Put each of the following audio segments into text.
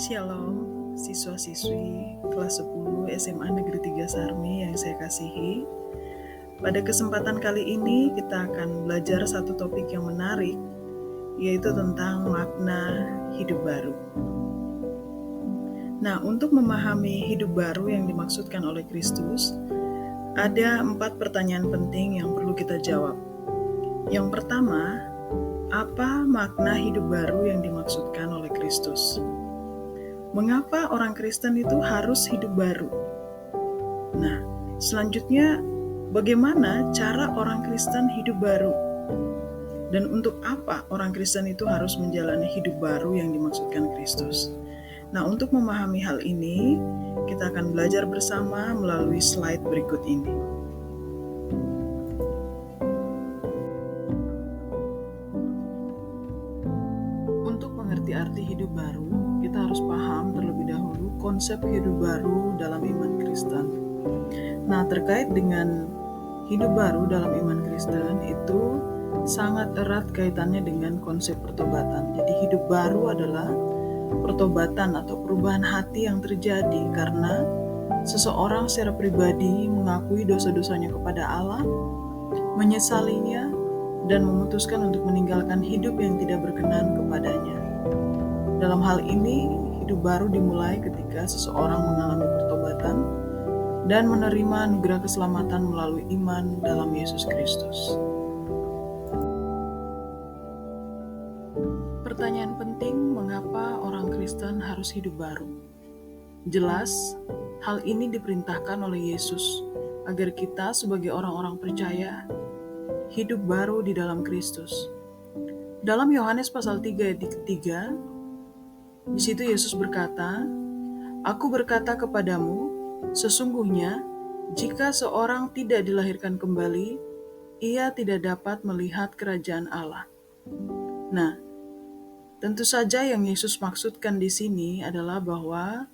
Shalom, siswa-siswi kelas 10 SMA Negeri 3 Sarmi yang saya kasihi. Pada kesempatan kali ini kita akan belajar satu topik yang menarik, yaitu tentang makna hidup baru. Nah, untuk memahami hidup baru yang dimaksudkan oleh Kristus, ada 4 pertanyaan penting yang perlu kita jawab. Yang pertama, apa makna hidup baru yang dimaksudkan oleh Kristus? Mengapa orang Kristen itu harus hidup baru? Nah, selanjutnya, bagaimana cara orang Kristen hidup baru? Dan untuk apa orang Kristen itu harus menjalani hidup baru yang dimaksudkan Kristus? Nah, untuk memahami hal ini, kita akan belajar bersama melalui slide berikut ini. Untuk mengerti arti hidup baru, kita harus paham terlebih dahulu konsep hidup baru dalam iman Kristen. Nah, terkait dengan hidup baru dalam iman Kristen itu sangat erat kaitannya dengan konsep pertobatan. Jadi hidup baru adalah pertobatan atau perubahan hati yang terjadi karena seseorang secara pribadi mengakui dosa-dosanya kepada Allah, menyesalinya, dan memutuskan untuk meninggalkan hidup yang tidak berkenan kepadanya. Dalam hal ini, hidup baru dimulai ketika seseorang mengalami pertobatan dan menerima anugerah keselamatan melalui iman dalam Yesus Kristus. Pertanyaan penting, mengapa orang Kristen harus hidup baru? Jelas, hal ini diperintahkan oleh Yesus agar kita sebagai orang-orang percaya hidup baru di dalam Kristus. Dalam Yohanes pasal 3 ayat 3, di situ Yesus berkata, "Aku berkata kepadamu, sesungguhnya jika seorang tidak dilahirkan kembali, ia tidak dapat melihat kerajaan Allah." Nah, tentu saja yang Yesus maksudkan di sini adalah bahwa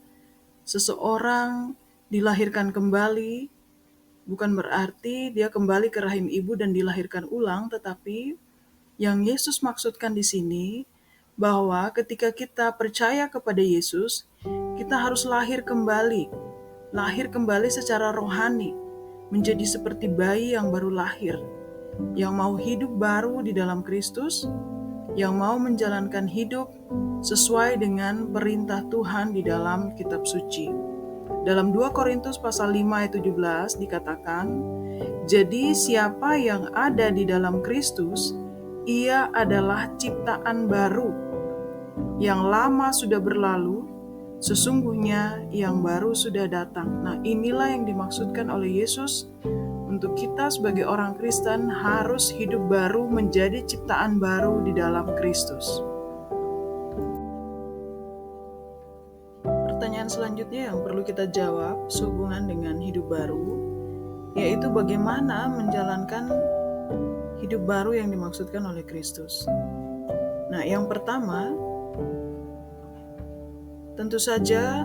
seseorang dilahirkan kembali bukan berarti dia kembali ke rahim ibu dan dilahirkan ulang, tetapi yang Yesus maksudkan di sini bahwa ketika kita percaya kepada Yesus, kita harus lahir kembali secara rohani, menjadi seperti bayi yang baru lahir, yang mau hidup baru di dalam Kristus, yang mau menjalankan hidup sesuai dengan perintah Tuhan di dalam kitab suci. Dalam 2 Korintus pasal 5 ayat 17 dikatakan, "Jadi siapa yang ada di dalam Kristus, ia adalah ciptaan baru. Yang lama sudah berlalu, sesungguhnya yang baru sudah datang." Nah, inilah yang dimaksudkan oleh Yesus untuk kita sebagai orang Kristen harus hidup baru, menjadi ciptaan baru di dalam Kristus. Pertanyaan selanjutnya yang perlu kita jawab sehubungan dengan hidup baru, yaitu bagaimana menjalankan hidup baru yang dimaksudkan oleh Kristus. Nah, yang pertama, tentu saja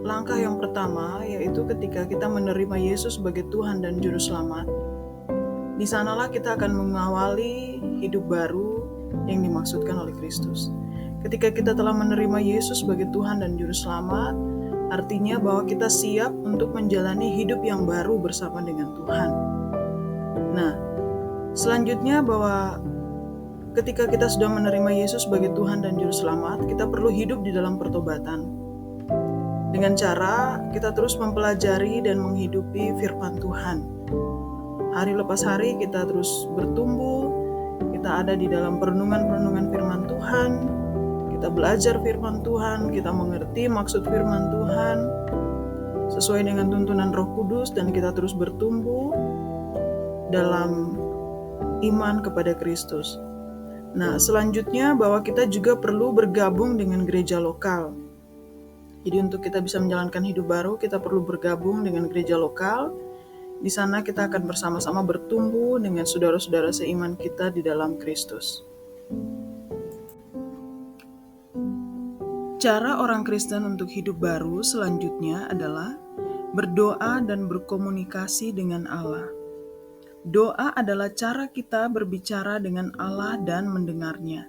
langkah yang pertama yaitu ketika kita menerima Yesus sebagai Tuhan dan Juru Selamat. Di sanalah kita akan mengawali hidup baru yang dimaksudkan oleh Kristus. Ketika kita telah menerima Yesus sebagai Tuhan dan Juru Selamat, artinya bahwa kita siap untuk menjalani hidup yang baru bersama dengan Tuhan. Nah, selanjutnya bahwa ketika kita sudah menerima Yesus sebagai Tuhan dan Juru Selamat, kita perlu hidup di dalam pertobatan. Dengan cara kita terus mempelajari dan menghidupi firman Tuhan. Hari lepas hari kita terus bertumbuh, kita ada di dalam perenungan-perenungan firman Tuhan, kita belajar firman Tuhan, kita mengerti maksud firman Tuhan sesuai dengan tuntunan Roh Kudus, dan kita terus bertumbuh dalam iman kepada Kristus. Nah, selanjutnya bahwa kita juga perlu bergabung dengan gereja lokal. Jadi untuk kita bisa menjalankan hidup baru, kita perlu bergabung dengan gereja lokal. Di sana kita akan bersama-sama bertumbuh dengan saudara-saudara seiman kita di dalam Kristus. Cara orang Kristen untuk hidup baru selanjutnya adalah berdoa dan berkomunikasi dengan Allah. Doa adalah cara kita berbicara dengan Allah dan mendengarnya.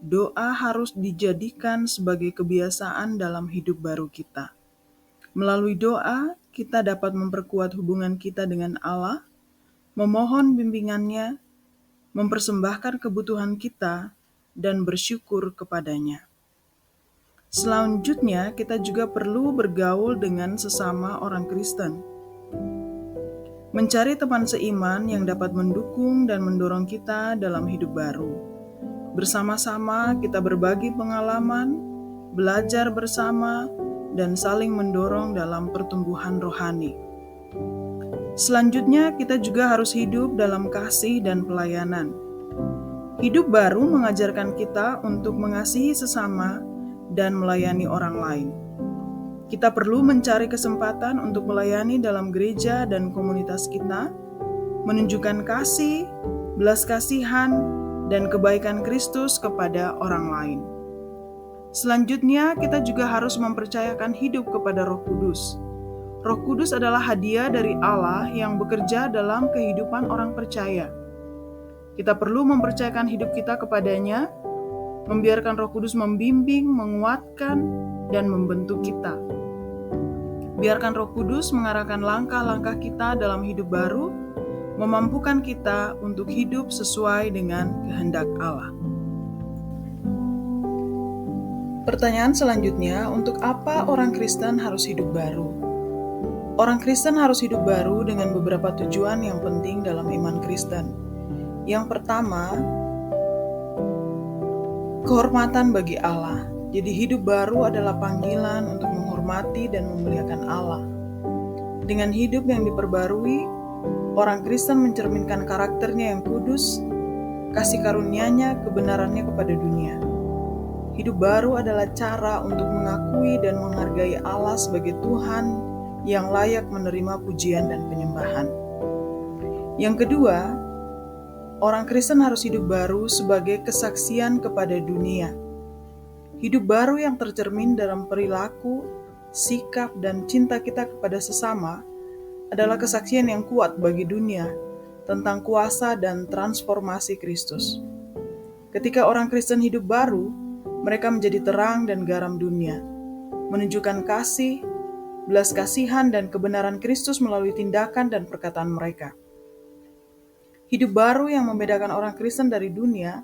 Doa harus dijadikan sebagai kebiasaan dalam hidup baru kita. Melalui doa, kita dapat memperkuat hubungan kita dengan Allah, memohon bimbingannya, mempersembahkan kebutuhan kita, dan bersyukur kepadanya. Selanjutnya, kita juga perlu bergaul dengan sesama orang Kristen. Mencari teman seiman yang dapat mendukung dan mendorong kita dalam hidup baru. Bersama-sama kita berbagi pengalaman, belajar bersama, dan saling mendorong dalam pertumbuhan rohani. Selanjutnya, kita juga harus hidup dalam kasih dan pelayanan. Hidup baru mengajarkan kita untuk mengasihi sesama dan melayani orang lain. Kita perlu mencari kesempatan untuk melayani dalam gereja dan komunitas kita, menunjukkan kasih, belas kasihan, dan kebaikan Kristus kepada orang lain. Selanjutnya, kita juga harus mempercayakan hidup kepada Roh Kudus. Roh Kudus adalah hadiah dari Allah yang bekerja dalam kehidupan orang percaya. Kita perlu mempercayakan hidup kita kepadanya, membiarkan Roh Kudus membimbing, menguatkan, dan membentuk kita. Biarkan Roh Kudus mengarahkan langkah-langkah kita dalam hidup baru, memampukan kita untuk hidup sesuai dengan kehendak Allah. Pertanyaan selanjutnya, untuk apa orang Kristen harus hidup baru? Orang Kristen harus hidup baru dengan beberapa tujuan yang penting dalam iman Kristen. Yang pertama, kehormatan bagi Allah. Jadi hidup baru adalah panggilan untuk menghormati dan memuliakan Allah. Dengan hidup yang diperbarui, orang Kristen mencerminkan karakternya yang kudus, kasih karunia-Nya, kebenarannya kepada dunia. Hidup baru adalah cara untuk mengakui dan menghargai Allah sebagai Tuhan yang layak menerima pujian dan penyembahan. Yang kedua, orang Kristen harus hidup baru sebagai kesaksian kepada dunia. Hidup baru yang tercermin dalam perilaku, sikap, dan cinta kita kepada sesama adalah kesaksian yang kuat bagi dunia tentang kuasa dan transformasi Kristus. Ketika orang Kristen hidup baru, mereka menjadi terang dan garam dunia, menunjukkan kasih, belas kasihan, dan kebenaran Kristus melalui tindakan dan perkataan mereka. Hidup baru yang membedakan orang Kristen dari dunia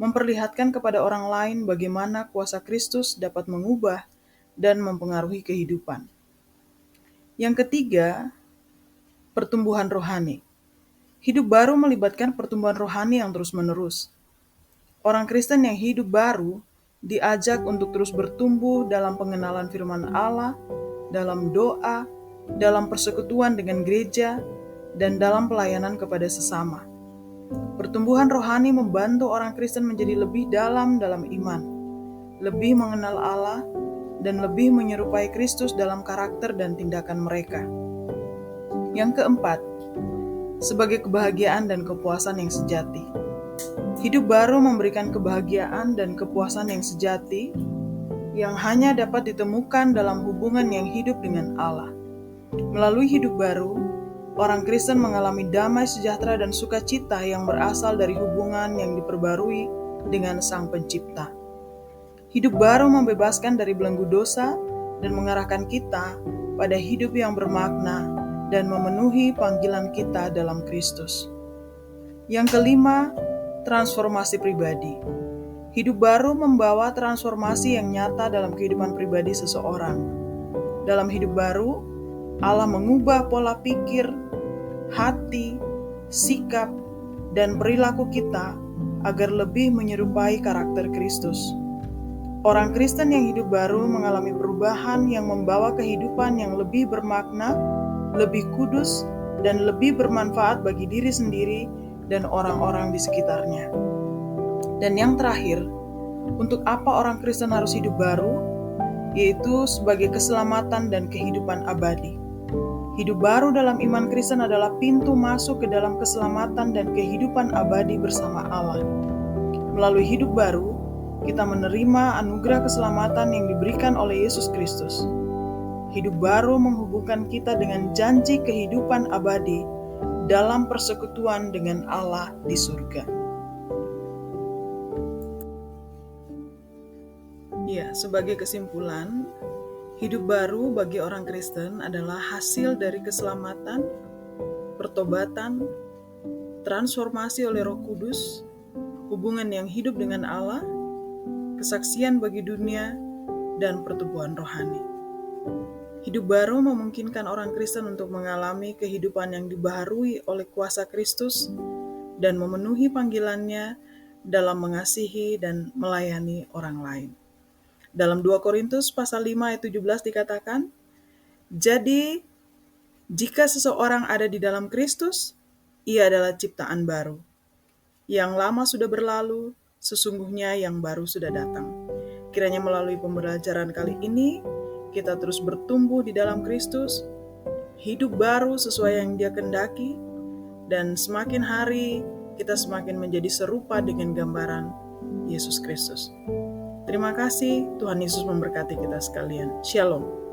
memperlihatkan kepada orang lain bagaimana kuasa Kristus dapat mengubah dan mempengaruhi kehidupan. Yang ketiga, pertumbuhan rohani. Hidup baru melibatkan pertumbuhan rohani yang terus-menerus. Orang Kristen yang hidup baru diajak untuk terus bertumbuh dalam pengenalan firman Allah, dalam doa, dalam persekutuan dengan gereja, dan dalam pelayanan kepada sesama. Pertumbuhan rohani membantu orang Kristen menjadi lebih dalam iman, lebih mengenal Allah, dan lebih menyerupai Kristus dalam karakter dan tindakan mereka. Yang keempat, sebagai kebahagiaan dan kepuasan yang sejati. Hidup baru memberikan kebahagiaan dan kepuasan yang sejati yang hanya dapat ditemukan dalam hubungan yang hidup dengan Allah. Melalui hidup baru, orang Kristen mengalami damai sejahtera dan sukacita yang berasal dari hubungan yang diperbarui dengan Sang Pencipta. Hidup baru membebaskan dari belenggu dosa dan mengarahkan kita pada hidup yang bermakna dan memenuhi panggilan kita dalam Kristus. Yang kelima, transformasi pribadi. Hidup baru membawa transformasi yang nyata dalam kehidupan pribadi seseorang. Dalam hidup baru, Allah mengubah pola pikir, hati, sikap, dan perilaku kita agar lebih menyerupai karakter Kristus. Orang Kristen yang hidup baru mengalami perubahan yang membawa kehidupan yang lebih bermakna, lebih kudus, dan lebih bermanfaat bagi diri sendiri dan orang-orang di sekitarnya. Dan yang terakhir, untuk apa orang Kristen harus hidup baru? Yaitu sebagai keselamatan dan kehidupan abadi. Hidup baru dalam iman Kristen adalah pintu masuk ke dalam keselamatan dan kehidupan abadi bersama Allah. Melalui hidup baru, kita menerima anugerah keselamatan yang diberikan oleh Yesus Kristus. Hidup baru menghubungkan kita dengan janji kehidupan abadi dalam persekutuan dengan Allah di surga. sebagai kesimpulan, hidup baru bagi orang Kristen adalah hasil dari keselamatan, pertobatan, transformasi oleh Roh Kudus, hubungan yang hidup dengan Allah, kesaksian bagi dunia, dan pertumbuhan rohani. Hidup baru memungkinkan orang Kristen untuk mengalami kehidupan yang dibaharui oleh kuasa Kristus dan memenuhi panggilannya dalam mengasihi dan melayani orang lain. Dalam 2 Korintus pasal 5 ayat 17 dikatakan, "Jadi, jika seseorang ada di dalam Kristus, ia adalah ciptaan baru. Yang lama sudah berlalu, sesungguhnya yang baru sudah datang." Kiranya melalui pembelajaran kali ini, kita terus bertumbuh di dalam Kristus, hidup baru sesuai yang Dia kehendaki, dan semakin hari kita semakin menjadi serupa dengan gambaran Yesus Kristus. Terima kasih, Tuhan Yesus memberkati kita sekalian. Shalom.